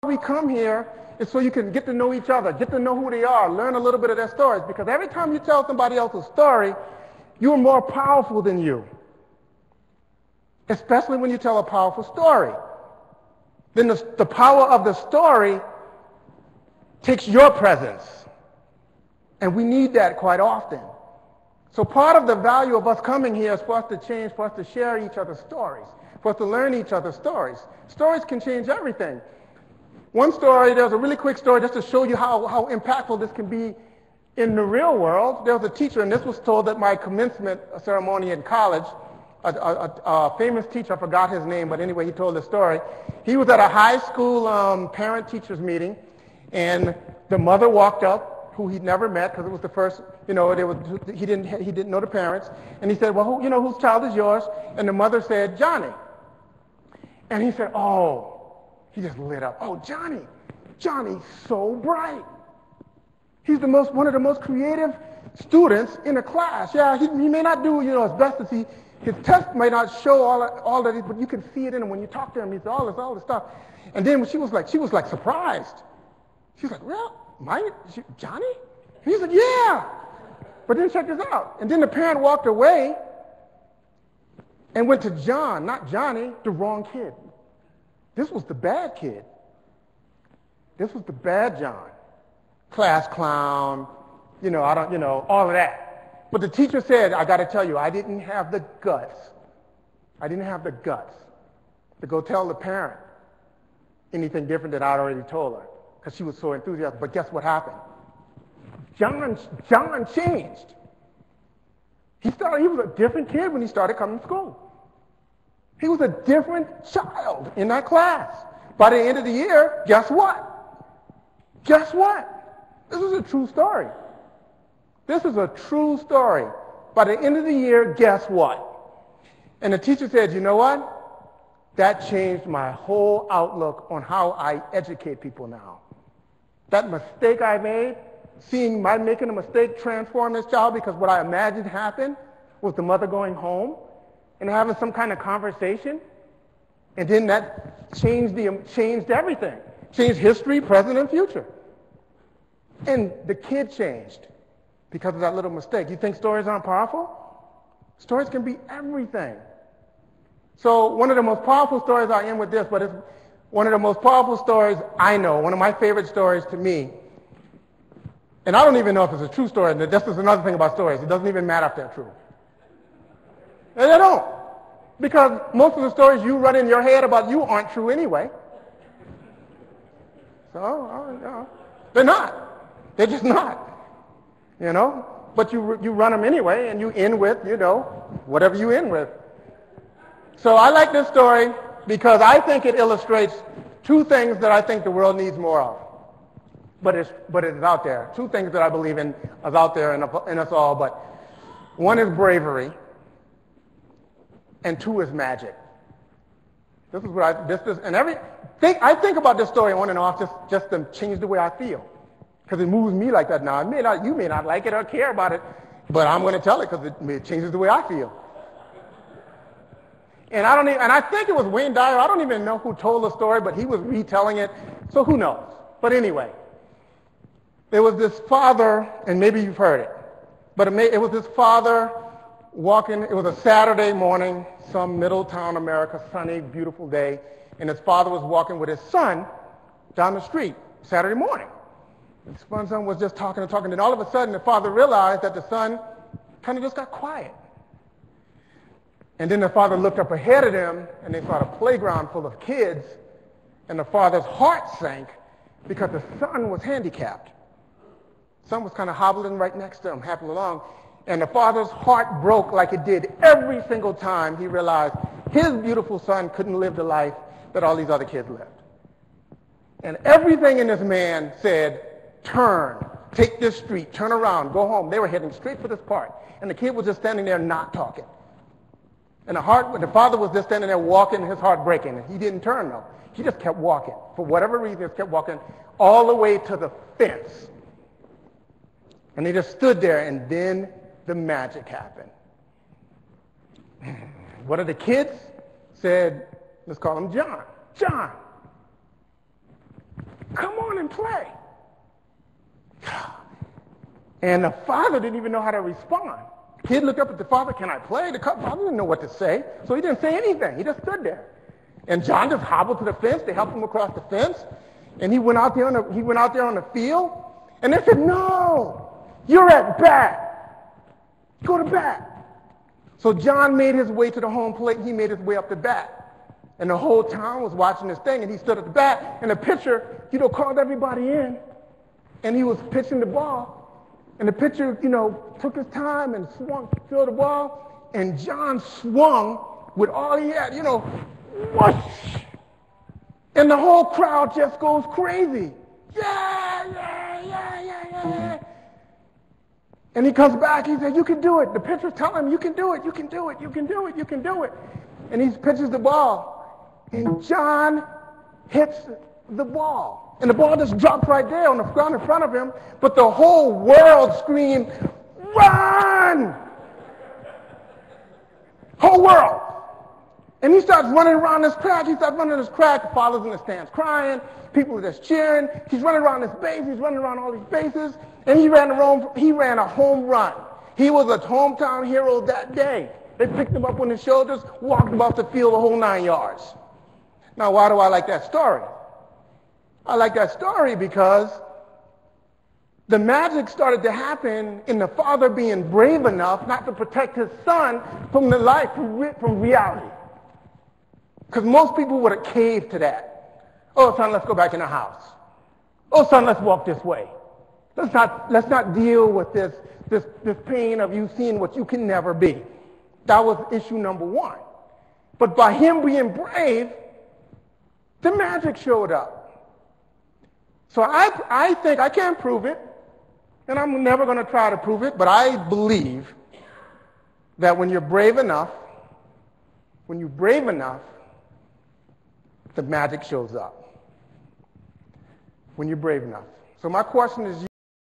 we come here is so you can get to know each other, get to know who they are, learn a little bit of their stories. Because every time you tell somebody else's story, you're more powerful than you. Especially when you tell a powerful story. Then the power of the story takes your presence. And we need that quite often. So part of the value of us coming here is for us to change, for us to share each other's stories, for us to learn each other's stories. Stories can change everything. One story, there's a really quick story just to show you how impactful this can be in the real world. There was a teacher, and this was told at my commencement ceremony in college, a famous teacher, I forgot his name, but anyway, he told the story. He was at a high school parent-teachers meeting, and the mother walked up, who he'd never met because it was the first, he didn't know the parents. And he said, well, whose child is yours? And the mother said, Johnny. And he said, oh, he just lit up. Oh, Johnny's so bright. He's one of the most creative students in the class. Yeah, he may not do, as best as his test might not show all that, but you can see it in him when you talk to him. He's all this stuff. And then she was like surprised. She's like, well, Johnny? And he said, yeah. But then check this out. And then the parent walked away and went to John, not Johnny, the wrong kid. This was the bad kid. This was the bad John. Class clown, all of that. But the teacher said, I got to tell you, I didn't have the guts. I didn't have the guts to go tell the parent anything different that I'd already told her because she was so enthusiastic. But guess what happened? John changed. He was a different kid when he started coming to school. He was a different child in that class. By the end of the year, guess what? Guess what? This is a true story. This is a true story. By the end of the year, guess what? And the teacher said, you know what? That changed my whole outlook on how I educate people now. That mistake I made, seeing my making a mistake transform this child, because what I imagined happened was the mother going home and having some kind of conversation, and then that changed everything. Changed history, present, and future. And the kid changed because of that little mistake. You think stories aren't powerful? Stories can be everything. So one of the most powerful stories, I end with this, but it's one of the most powerful stories I know, one of my favorite stories to me. And I don't even know if it's a true story. This is another thing about stories. It doesn't even matter if they're true. They don't. Because most of the stories you run in your head about you aren't true anyway. So, they're not. They're just not. But you run them anyway, and you end with, whatever you end with. So I like this story because I think it illustrates two things that I think the world needs more of. But it is out there. Two things that I believe in is out there in us all. But one is bravery, and two is magic. This is what I think about this story on and off just to change the way I feel, because it moves me like that now. You may not like it or care about it, but I'm going to tell it because it changes the way I feel. And I think it was Wayne Dyer. I don't even know who told the story, but he was retelling it, so who knows? But anyway, there was this father, and maybe you've heard it, but it was this father walking. It was a Saturday morning, some middle-town America, sunny, beautiful day, and his father was walking with his son down the street Saturday morning. His son was just talking and talking, and all of a sudden the father realized that the son kind of just got quiet. And then the father looked up ahead of him, and they saw a playground full of kids, and the father's heart sank because the son was handicapped. The son was kind of hobbling right next to him, hopping along, and the father's heart broke like it did every single time he realized his beautiful son couldn't live the life that all these other kids lived. And everything in this man said, turn, take this street, turn around, go home. They were heading straight for this park, and the kid was just standing there not talking. And the father was just standing there walking, his heart breaking. And he didn't turn, though. He just kept walking. For whatever reason, he just kept walking all the way to the fence. And they just stood there, and then the magic happened. One of the kids said, let's call him John. John, can play. And the father didn't even know how to respond. The kid looked up at the father, can I play? The father didn't know what to say, so he didn't say anything. He just stood there. And John just hobbled to the fence. They helped him across the fence. And he went out there on the field. And they said, no, you're at bat. Go to bat. So John made his way to the home plate. He made his way up to bat. And the whole town was watching this thing. And he stood at the bat. And the pitcher, called everybody in. And he was pitching the ball. And the pitcher, took his time and swung, threw the ball. And John swung with all he had, whoosh. And the whole crowd just goes crazy. Yeah, yeah, yeah, yeah, yeah. And he comes back, he said, you can do it. The pitcher's telling him, you can do it, you can do it, you can do it, you can do it. And he pitches the ball. And John hits the ball. And the ball just dropped right there on the ground in front of him. But the whole world screamed, run! Whole world. And he starts running around this track. The father's in the stands crying. People are just cheering. He's running around this base. He's running around all these bases. And he ran a home run. He was a hometown hero that day. They picked him up on his shoulders, walked him off the field the whole 9 yards. Now, why do I like that story? I like that story because the magic started to happen in the father being brave enough not to protect his son from reality. Because most people would have caved to that. Oh, son, let's go back in the house. Oh, son, let's walk this way. Let's not deal with this pain of you seeing what you can never be. That was issue number one. But by him being brave, the magic showed up. So I think, I can't prove it, and I'm never going to try to prove it, but I believe that when you're brave enough, the magic shows up. When you're brave enough. So my question is